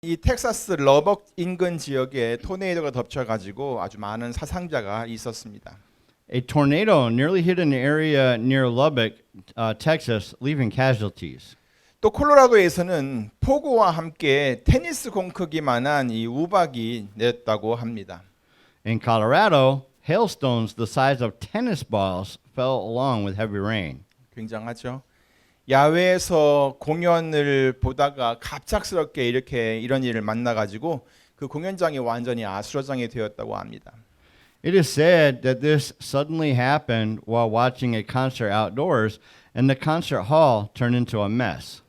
이 텍사스 러벅 인근 지역에 토네이도가 덮쳐가지고 아주 많은 사상자가 있었습니다. A tornado nearly hit an area near Lubbock, Texas, leaving casualties. 또 콜로라도에서는 폭우와 함께 테니스 공 크기만한 이 우박이 내렸다고 합니다. In Colorado, hailstones the size of tennis balls fell along with heavy rain. 굉장하죠. 야외에서 공연을 보다가 갑작스럽게 이렇게 이런 일을 만나가지고 그 공연장이 완전히 아수라장이 되었다고 합니다. It is said that this suddenly happened while watching a concert outdoors, and the concert hall turned into a mess.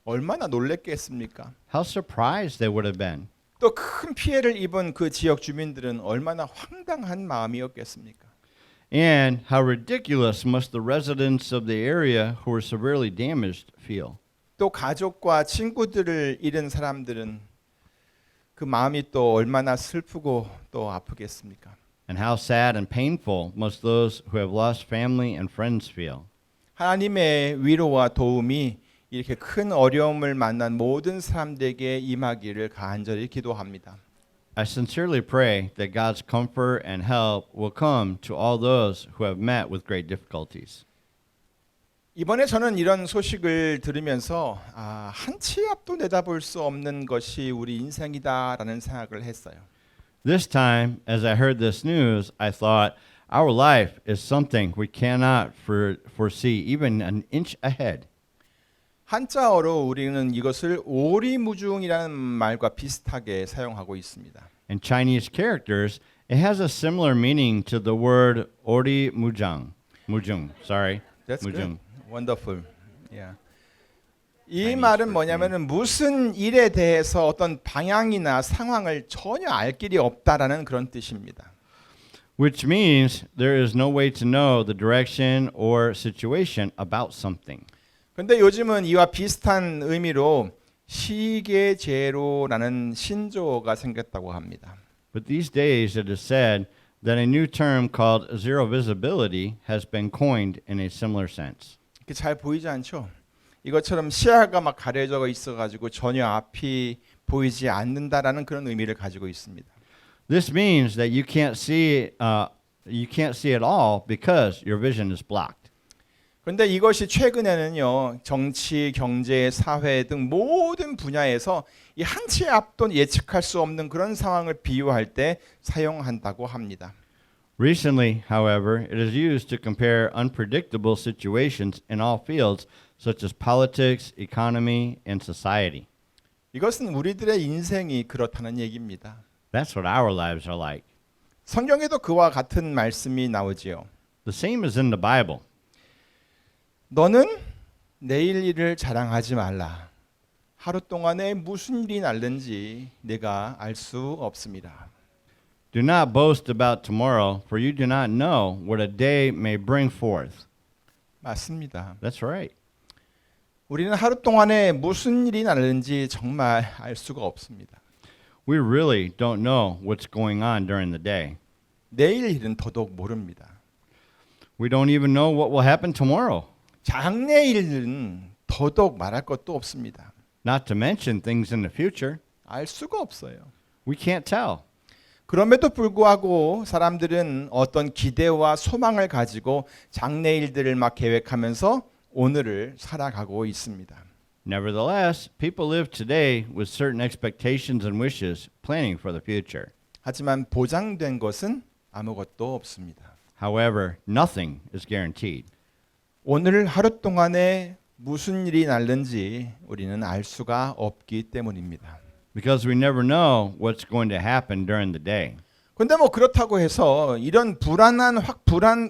얼마나 놀랬겠습니까? How surprised they would have been. 또 큰 피해를 입은 그 지역 주민들은 얼마나 황당한 마음이었겠습니까? And how ridiculous must the residents of the area who were severely damaged feel. 또 가족과 친구들을 잃은 사람들은 그 마음이 또 얼마나 슬프고 또 아프겠습니까? And how sad and painful must those who have lost family and friends feel. 하나님의 위로와 도움이 이렇게 큰 어려움을 만난 모든 사람들에게 임하기를 간절히 기도합니다. I sincerely pray that God's comfort and help will come to all those who have met with great difficulties. 이번에 저는 이런 소식을 들으면서 한 치 앞도 내다볼 수 없는 것이 우리 인생이다라는 생각을 했어요. This time, as I heard this news, I thought our life is something we cannot foresee even an inch ahead. 한자어로 우리는 이것을 오리무중이라는 말과 비슷하게 사용하고 있습니다. In Chinese characters, it has a similar meaning to the word ori mujang. Mujung, sorry. That's mujung. good. Wonderful. Yeah. 이 Chinese 말은 word, 뭐냐면은 무슨 일에 대해서 어떤 방향이나 상황을 전혀 알 길이 없다라는 그런 뜻입니다. Which means there is no way to know the direction or situation about something. 근데 요즘은 이와 비슷한 의미로 시계제로라는 신조어가 생겼다고 합니다. But these days it is said that a new term called zero visibility has been coined in a similar sense. 이렇게 잘 보이지 않죠? 이것처럼 시야가 막 가려져 있어가지고 전혀 앞이 보이지 않는다라는 그런 의미를 가지고 있습니다. This means that you can't see at all because your vision is blocked. 그런데 이것이 최근에는요, 정치, 경제, 사회 등 모든 분야에서 이 한 치 앞도 예측할 수 없는 그런 상황을 비유할 때 사용한다고 합니다. Recently, however, it is used to compare unpredictable situations in all fields such as politics, economy, and society. 이것은 우리들의 인생이 그렇다는 얘기입니다. That's what our lives are like. 성경에도 그와 같은 말씀이 나오지요. The same is in the Bible. 너는 내일 일을 자랑하지 말라. 하루 동안에 무슨 일이 날는지 내가 알 수 없습니다. Do not boast about tomorrow, for you do not know what a day may bring forth. 맞습니다. That's right. 우리는 하루 동안에 무슨 일이 날는지 정말 알 수가 없습니다. We really don't know what's going on during the day. 내일 일은 더더욱 모릅니다. We don't even know what will happen tomorrow. 장래일은 더더욱 말할 것도 없습니다. Not to mention things in the future. 알 수가 없어요. We can't tell. 그럼에도 불구하고 사람들은 어떤 기대와 소망을 가지고 장래일들을 막 계획하면서 오늘을 살아가고 있습니다. Nevertheless, people live today with certain expectations and wishes, planning for the future. 하지만 보장된 것은 아무것도 없습니다. However, nothing is guaranteed. 오늘 하루 동안에 무슨 일이 날는지 우리는 알 수가 없기 때문입니다. Because we never know what's going to happen during the day. 근데 뭐 그렇다고 해서 이런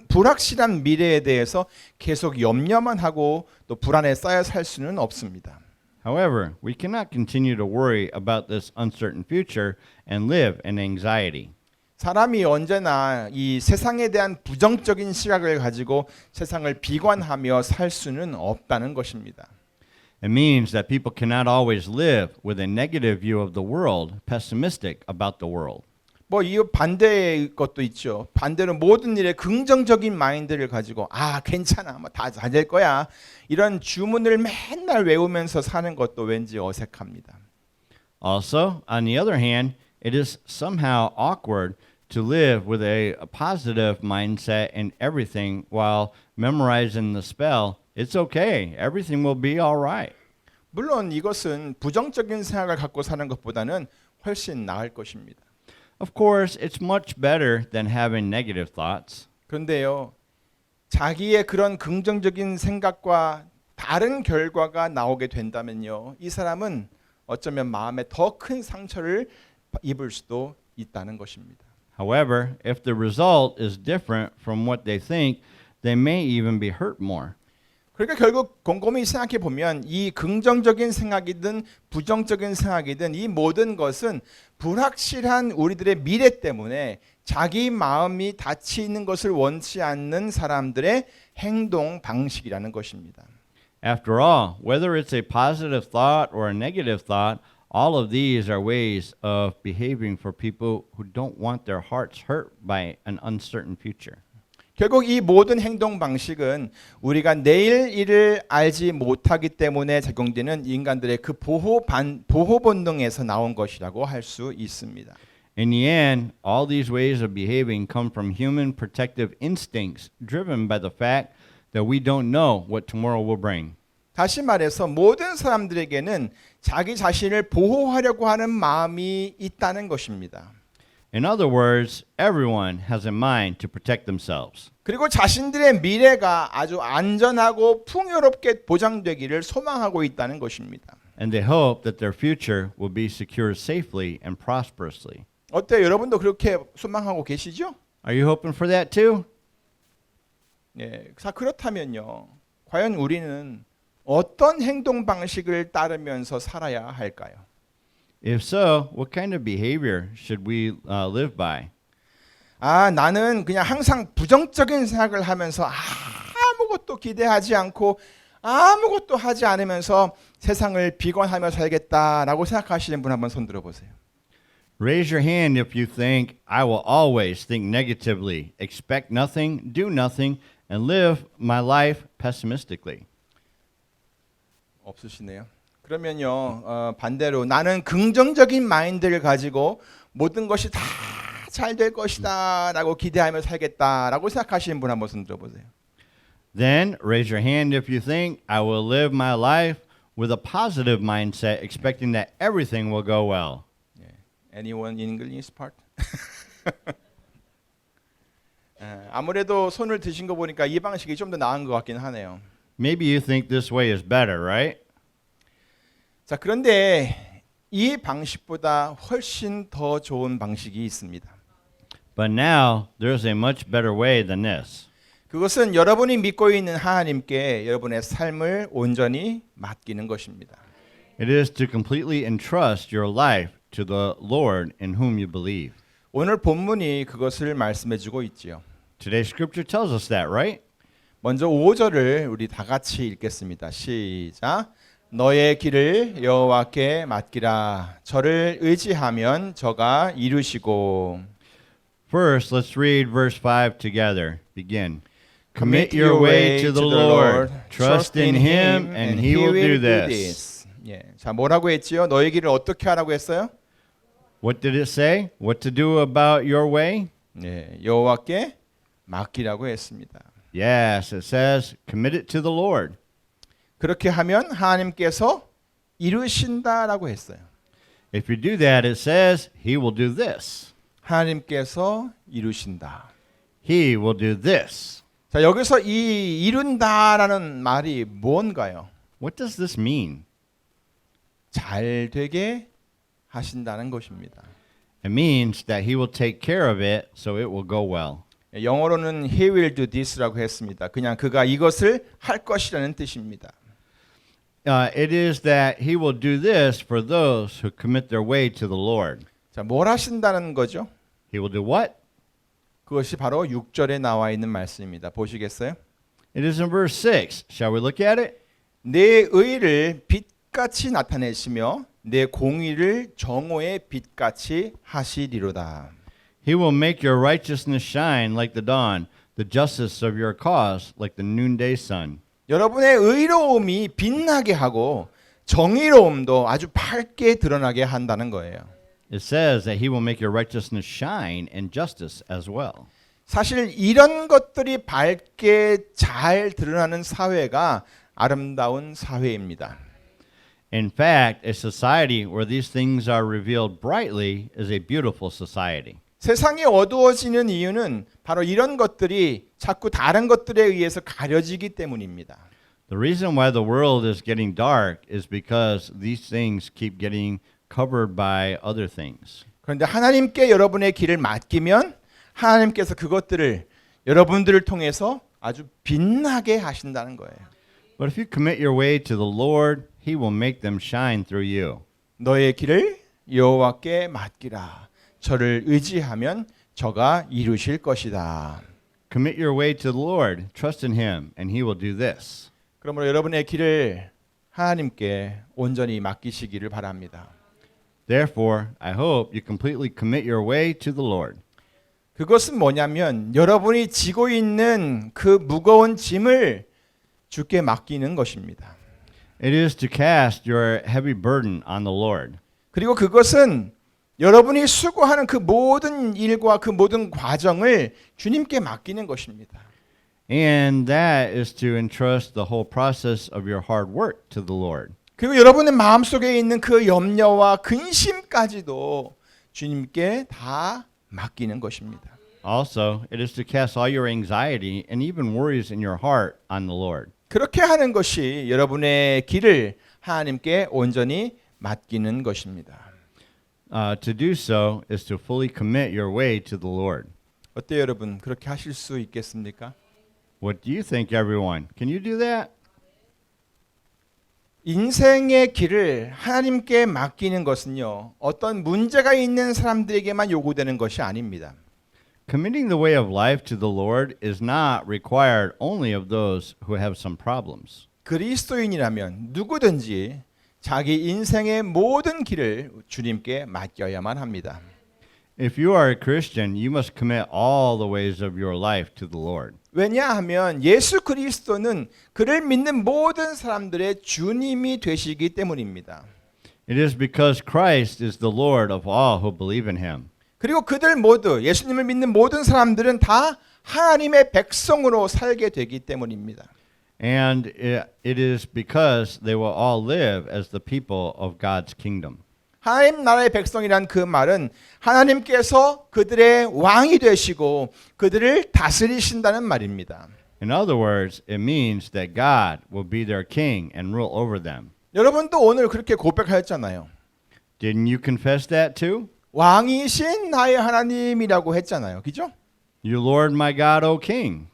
불확실한 미래에 대해서 계속 염려만 하고 또 불안에 쌓여 살 수는 없습니다. However, we cannot continue to worry about this uncertain future and live in anxiety. 사람이 언제나 이 세상에 대한 부정적인 시각을 가지고 세상을 비관하며 살 수는 없다는 것입니다. It means that people cannot always live with a negative view of the world, pessimistic about the world. 뭐 이 반대의 것도 있죠. 반대로 모든 일에 긍정적인 마인드를 가지고 괜찮아, 뭐 다 잘 될 거야. 이런 주문을 맨날 외우면서 사는 것도 왠지 어색합니다. Also, on the other hand, it is somehow awkward to live with a positive mindset in everything while memorizing the spell. It's okay. Everything will be all right. 물론 이것은 부정적인 생각을 갖고 사는 것보다는 훨씬 나을 것입니다. Of course, it's much better than having negative thoughts. 그런데요, 자기의 그런 긍정적인 생각과 다른 결과가 나오게 된다면요, 이 사람은 어쩌면 마음에 더 큰 상처를 입을 수도 있다는 것입니다. However, if the result is different from what they think, they may even be hurt more. 그러니까 결국 곰곰이 생각해 보면 이 긍정적인 생각이든 부정적인 생각이든 이 모든 것은 불확실한 우리들의 미래 때문에 자기 마음이 다치는 것을 원치 않는 사람들의 행동 방식이라는 것입니다. After all, whether it's a positive thought or a negative thought, all of these are ways of behaving for people who don't want their hearts hurt by an uncertain future. 결국 이 모든 행동 방식은 우리가 내일 일을 알지 못하기 때문에 적용되는 인간들의 그 보호 본능에서 나온 것이라고 할 수 있습니다. In the end, all these ways of behaving come from human protective instincts driven by the fact that we don't know what tomorrow will bring. 다시 말해서 모든 사람들에게는 자기 자신을 보호하려고 하는 마음이 있다는 것입니다. In other words, everyone has a mind to protect themselves. 그리고 자신들의 미래가 아주 안전하고 풍요롭게 보장되기를 소망하고 있다는 것입니다. And they hope that their future will be secured safely and prosperously. 어때요? 여러분도 그렇게 소망하고 계시죠? Are you hoping for that too? 예, 그렇다면요. 과연 우리는 어떤 행동 방식을 따르면서 살아야 할까요? If so, what kind of behavior should we live by? 아, 나는 그냥 항상 부정적인 생각을 하면서 아무것도 기대하지 않고 아무것도 하지 않으면서 세상을 비관하며 살겠다라고 생각하시는 분 한번 손 들어보세요. Raise your hand if you think, I will always think negatively, expect nothing, do nothing, and live my life pessimistically. 없으시네요. 그러면요, 반대로 나는 긍정적인 마인드를 가지고 모든 것이 다 잘 될 것이다라고 기대하며 살겠다라고 생각하시는 분 한번 손 들어보세요. Then raise your hand if you think, I will live my life with a positive mindset, expecting that everything will go well. Anyone in English part? 아무래도 손을 드신 거 보니까 이 방식이 좀 더 나은 것 같긴 하네요. Maybe you think this way is better, right? 자, 그런데 이 방식보다 훨씬 더 좋은 방식이 있습니다. But now there's a much better way than this. 그것은 여러분이 믿고 있는 하나님께 여러분의 삶을 온전히 맡기는 것입니다. It is to completely entrust your life to the Lord in whom you believe. 오늘 본문이 그것을 말씀해 주고 있지요. Today's scripture tells us that, right? 먼저 5절을 우리 다 같이 읽겠습니다. 시작. 너의 길을 여호와께 맡기라. 저를 의지하면 저가 이루시고. First, let's read verse 5 together. Begin. Commit your way to the Lord. Trust in him and he will do this. 예. 자, 뭐라고 했지요? 너의 길을 어떻게 하라고 했어요? What did it say? What to do about your way? 예. 여호와께 맡기라고 했습니다. Yes, it says commit it to the Lord. 그렇게 하면 하나님께서 이루신다라고 했어요. If you do that, it says he will do this. 하나님께서 이루신다. He will do this. 자, 여기서 이 이룬다라는 말이 뭔가요? What does this mean? 잘 되게 하신다는 것입니다. It means that he will take care of it so it will go well. 영어로는 he will do this라고 했습니다. 그냥 그가 이것을 할 것이라는 뜻입니다. It is that he will do this for those who commit their way to the Lord. 자, 뭘 하신다는 거죠? He will do what? 그것이 바로 6절에 나와 있는 말씀입니다. 보시겠어요? It is in verse 6. Shall we look at it? 내 의를 빛같이 나타내시며 내 공의를 정오의 빛같이 하시리로다. He will make your righteousness shine like the dawn, the justice of your cause like the noonday sun. 여러분의 의로움이 빛나게 하고 정의로움도 아주 밝게 드러나게 한다는 거예요. It says that he will make your righteousness shine and justice as well. 사실 이런 것들이 밝게 잘 드러나는 사회가 아름다운 사회입니다. In fact, a society where these things are revealed brightly is a beautiful society. 세상이 어두워지는 이유는 바로 이런 것들이 자꾸 다른 것들에 의해서 가려지기 때문입니다. The reason why the world is getting dark is because these things keep getting covered by other things. 그런데 하나님께 여러분의 길을 맡기면 하나님께서 그것들을 여러분들을 통해서 아주 빛나게 하신다는 거예요. But if you commit your way to the Lord, he will make them shine through you. 너의 길을 여호와께 맡기라. 저를 의지하면 저가 이루실 것이다. Commit your way to the Lord, trust in him, and he will do this. 그러므로 여러분의 길을 하나님께 온전히 맡기시기를 바랍니다. Therefore, I hope you completely commit your way to the Lord. 그것은 뭐냐면 여러분이 지고 있는 그 무거운 짐을 주께 맡기는 것입니다. It is to cast your heavy burden on the Lord. 그리고 그것은 여러분이 수고하는 그 모든 일과 그 모든 과정을 주님께 맡기는 것입니다. And that is to entrust the whole process of your hard work to the Lord. 그리고 여러분의 마음속에 있는 그 염려와 근심까지도 주님께 다 맡기는 것입니다. Also, it is to cast all your anxiety and even worries in your heart on the Lord. 그렇게 하는 것이 여러분의 길을 하나님께 온전히 맡기는 것입니다. To do so is to fully commit your way to the Lord. 어때요, 여러분? 그렇게 하실 수 있겠습니까? What do you think, everyone? Can you do that? 인생의 길을 하나님께 맡기는 것은요, 어떤 문제가 있는 사람들에게만 요구되는 것이 아닙니다. Committing the way of life to the Lord is not required only of those who have some problems. 그리스도인이라면 누구든지 자기 인생의 모든 길을 주님께 맡겨야만 합니다. If you are a Christian, you must commit all the ways of your life to the Lord. 왜냐하면 예수 그리스도는 그를 믿는 모든 사람들의 주님이 되시기 때문입니다. It is because Christ is the Lord of all who believe in him. 그리고 그들 모두 예수님을 믿는 모든 사람들은 다 하나님의 백성으로 살게 되기 때문입니다. And it is because they will all live as the people of God's kingdom. 하나님 나라의 백성이란 그 말은 하나님께서 그들의 왕이 되시고 그들을 다스리신다는 말입니다. In other words, it means that God will be their king and rule over them. 여러분도 오늘 그렇게 고백하였잖아요. Didn't you confess that too? 왕이신 나의 하나님이라고 했잖아요. 그죠? You Lord my God, O King.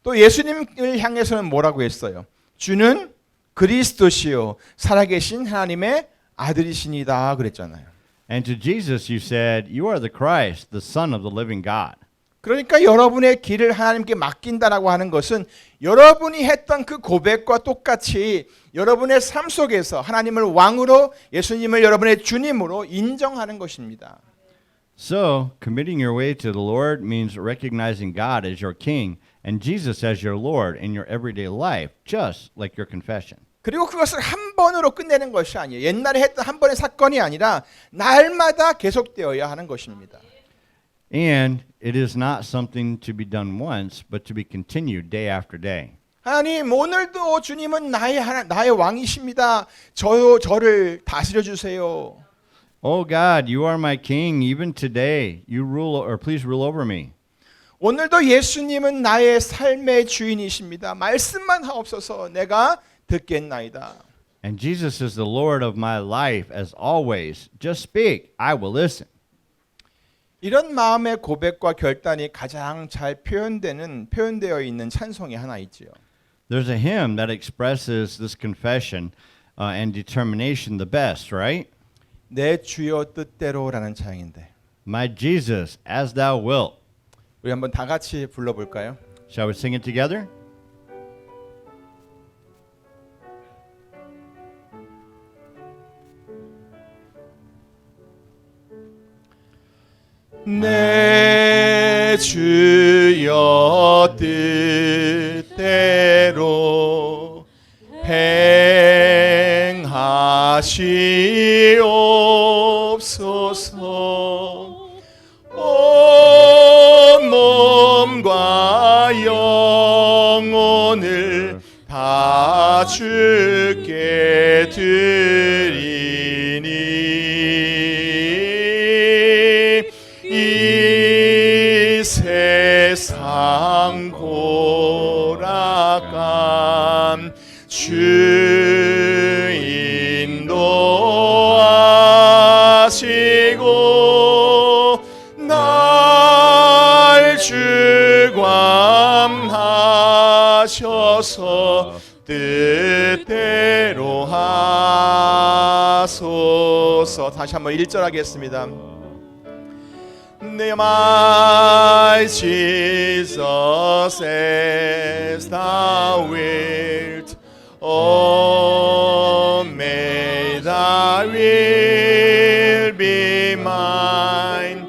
또 예수님을 향해서는 뭐라고 했어요? 주는 그리스도시요 살아계신 하나님의 아들이시니다 그랬잖아요. And to Jesus you said, you are the Christ, the Son of the living God. 그러니까 여러분의 길을 하나님께 맡긴다라고 하는 것은 여러분이 했던 그 고백과 똑같이 여러분의 삶 속에서 하나님을 왕으로 예수님을 여러분의 주님으로 인정하는 것입니다. So, committing your way to the Lord means recognizing God as your King and Jesus as your Lord in your everyday life, just like your confession. 그리고 그것을 한 번으로 끝내는 것이 아니에요. 옛날에 했던 한 번의 사건이 아니라 날마다 계속되어야 하는 것입니다. And it is not something to be done once, but to be continued day after day. 하나님 오늘도 주님은 나의 왕이십니다. 저를 다스려 주세요. Oh God, you are my King. Even today, you rule, or please rule over me. 오늘도 예수님은 나의 삶의 주인이십니다. 말씀만 하옵소서 내가 듣겠나이다. And Jesus is the Lord of my life as always. Just speak, I will listen. 이런 마음의 고백과 결단이 가장 잘 표현되어 있는 찬송이 하나 있지요. There's a hymn that expresses this confession and determination the best, right? 내 주여 뜻대로라는 찬양인데 My Jesus, as thou wilt. 우리 한번 다 같이 불러볼까요? Shall we sing it together? 내 주여 뜻대로 행하 주옵소서. 온 몸과 영혼을 다 주께 드리니 이 세상 고락감 주 인도하시고 날 주관하셔서 뜻대로 하소서. 다시 한번 1절 하겠습니다. My Jesus, as thou wilt, oh, may thy will be mine.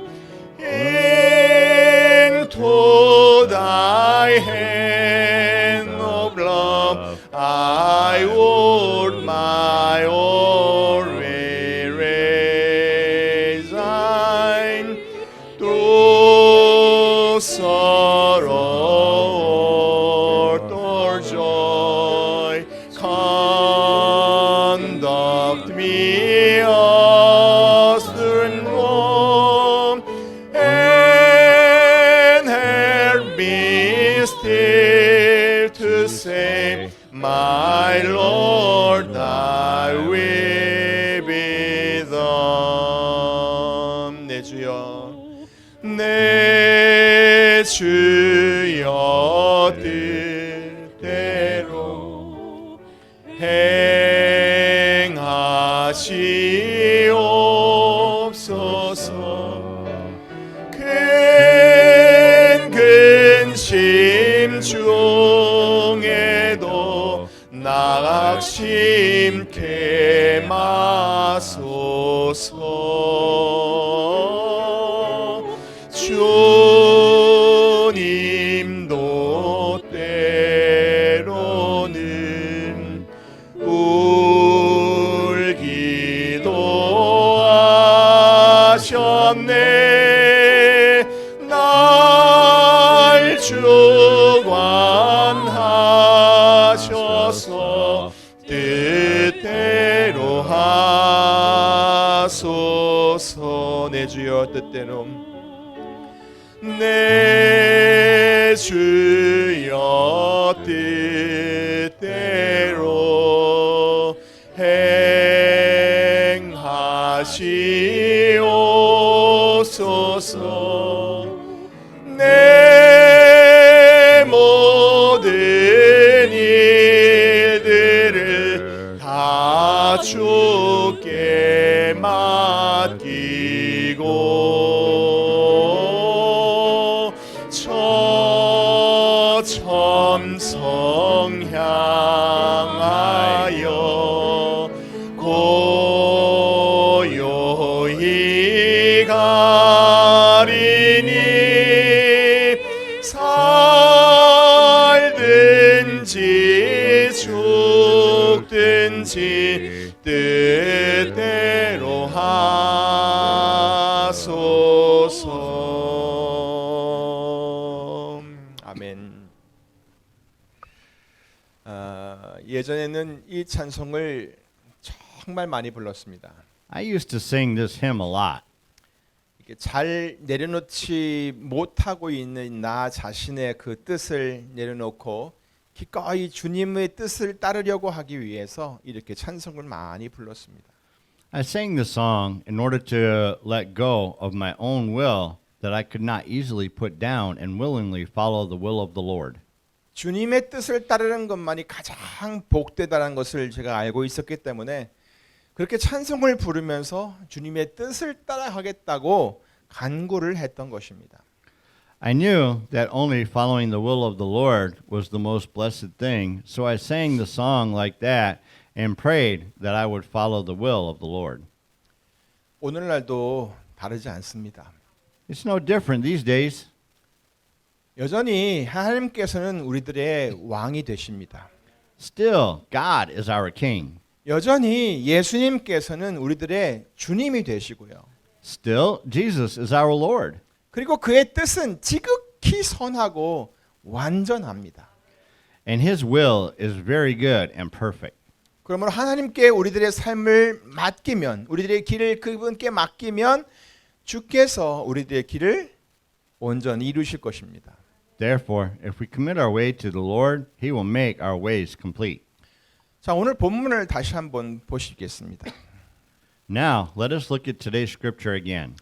Into thy hand of love I would my all resign. Through sorrow or joy, conduct me astern and help me still to say, my Lord, thy will be done. 내 주여, 내 주여 뜻대로 행하시옵소서. 큰 근심 중에도 낙심케 마소서. 주님도 때로는 울기도 하셨네. 날 주관하셔서 뜻대로 하소서. 내 주여 뜻대로, 내 주여 뜻대로 행하시옵소서. 내 모든 일들을 다 주께 맡기고 저 점성 향하여 고요히 가리니 살든지 죽든지 뜻대로 하소서. 아멘. 예전에는 이 찬송을 정말 많이 불렀습니다. I used to sing this hymn a lot. 이렇게 잘 내려놓지 못하고 있는 나 자신의 그 뜻을 내려놓고 기꺼이 주님의 뜻을 따르려고 하기 위해서 이렇게 찬송을 많이 불렀습니다. I sang the song in order to let go of my own will that I could not easily put down and willingly follow the will of the Lord. 주님의 뜻을 따르는 것만이 가장 복되다는 것을 제가 알고 있었기 때문에 그렇게 찬송을 부르면서 주님의 뜻을 따라가겠다고 간구를 했던 것입니다. I knew that only following the will of the Lord was the most blessed thing, so I sang the song like that and prayed that I would follow the will of the Lord. 오늘날도 다르지 않습니다. It's no different these days. 여전히 하나님께서는 우리들의 왕이 되십니다. Still, God is our King. 여전히 예수님께서는 우리들의 주님이 되시고요. Still, Jesus is our Lord. 그리고 그의 뜻은 지극히 선하고 완전합니다. And his will is very good and perfect. 그러므로 하나님께 우리들의 삶을 맡기면, 우리들의 길을 그분께 맡기면 주께서 우리들의 길을 온전히 이루실 것입니다. Therefore, if we commit our way to the Lord, he will make our ways complete. 자, 오늘 본문을 다시 한번 보시겠습니다. Now, let us look at today's scripture again.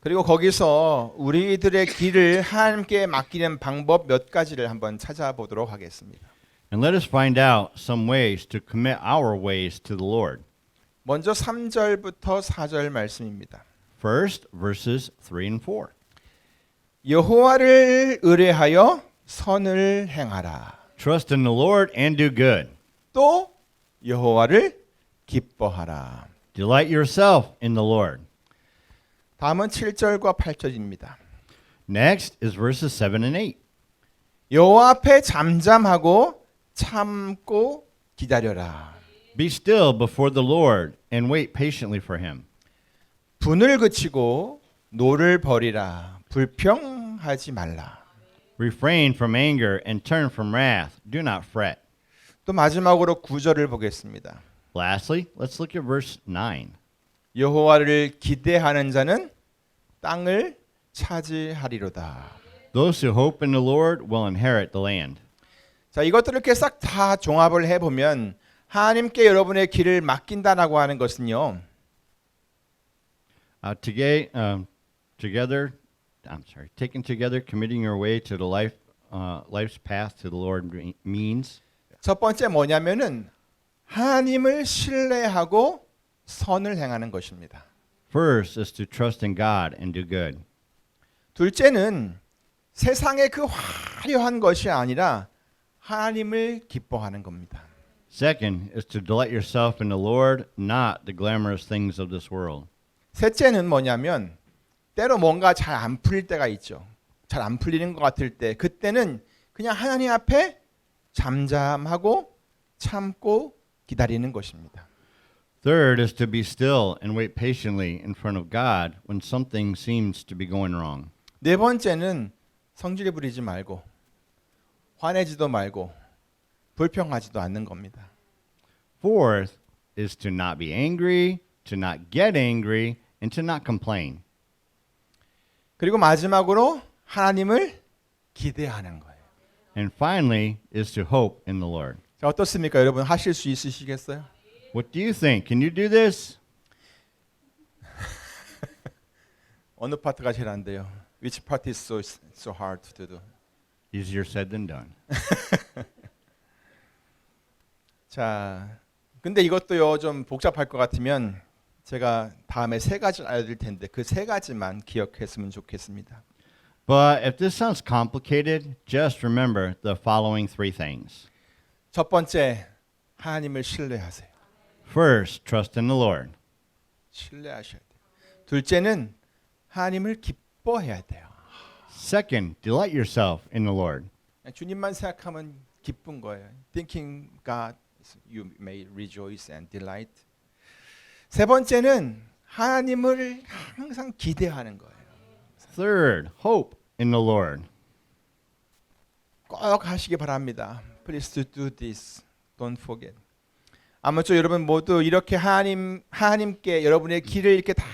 그리고 거기서 우리들의 길을 하나님께 맡기는 방법 몇 가지를 한번 찾아보도록 하겠습니다. And let us find out some ways to commit our ways to the Lord. 먼저 3절부터 4절 말씀입니다. First, verses 3 and 4. 여호와를 의뢰하여 선을 행하라. Trust in the Lord and do good. 또 여호와를 기뻐하라. Delight yourself in the Lord. 다음은 7절과 8절입니다. Next is verses 7 and 8. 여호와 앞에 잠잠하고 참고 기다려라. Be still before the Lord and wait patiently for him. 분을 그치고 노를 버리라. 불평하지 말라. Refrain from anger and turn from wrath. Do not fret. 또 마지막으로 9절을 보겠습니다. Lastly, let's look at verse 9. 여호와를 기대하는 자는 땅을 차지하리로다. Those who hope in the Lord will inherit the land. 자, 이것들을 이렇게 싹 다 종합을 해보면 하나님께 여러분의 길을 맡긴다라고 하는 것은요. Taken together, committing your way to the life's path to the Lord means. 첫 번째 뭐냐면은 하나님을 신뢰하고 선을 행하는 것입니다. First is to trust in God and do good. 둘째는 세상의 그 화려한 것이 아니라 하나님을 기뻐하는 겁니다. Second is to delight yourself in the Lord, not the glamorous things of this world. 셋째는 뭐냐면 때로 뭔가 잘 안 풀릴 때가 있죠. 잘 안 풀리는 것 같을 때 그때는 그냥 하나님 앞에 잠잠하고 참고 기다리는 것입니다. Third is to be still and wait patiently in front of God when something seems to be going wrong. 네 번째는 성질 부리지 말고 화내지도 말고 불평하지도 않는 겁니다. Fourth is to not be angry, to not get angry, and to not complain. 그리고 마지막으로 하나님을 기대하는 거예요. And finally is to hope in the Lord. 자, 어떻습니까? 여러분 하실 수 있으시겠어요? What do you think? Can you do this? 어느 파트가 제일 안 돼요? Which part is so hard to do? Easier said than done. 자, 근데 이것도요 좀 복잡할 것 같으면 제가 다음에 세 가지를 알려드릴 텐데 그 세 가지만 기억했으면 좋겠습니다. But if this sounds complicated, just remember the following three things. 첫 번째, 하나님을 신뢰하세요. First, trust in the Lord. 신뢰하셔야 돼요. 둘째는 하나님을 기뻐해야 돼요. Second, delight yourself in the Lord. 주님만 생각하면 기쁜 거예요. Thinking God, you may rejoice and delight. 세 번째는 하나님을 항상 기대하는 거예요. Third, hope in the Lord. 꼭 하시기 바랍니다. Please do this. Don't forget. 아무쪼록 여러분 모두 이렇게 하나님께 여러분의 길을 이렇게 다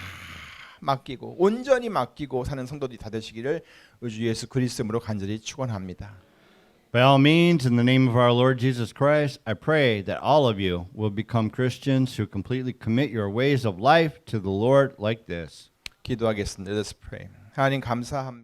맡기고 온전히 맡기고 사는 성도들이 다 되시기를 주 예수 그리스도로 간절히 축원합니다. By all means, in the name of our Lord Jesus Christ, I pray that all of you will become Christians who completely commit your ways of life to the Lord like this. 기도하겠습니다. Let's pray. 하나님 감사합니다.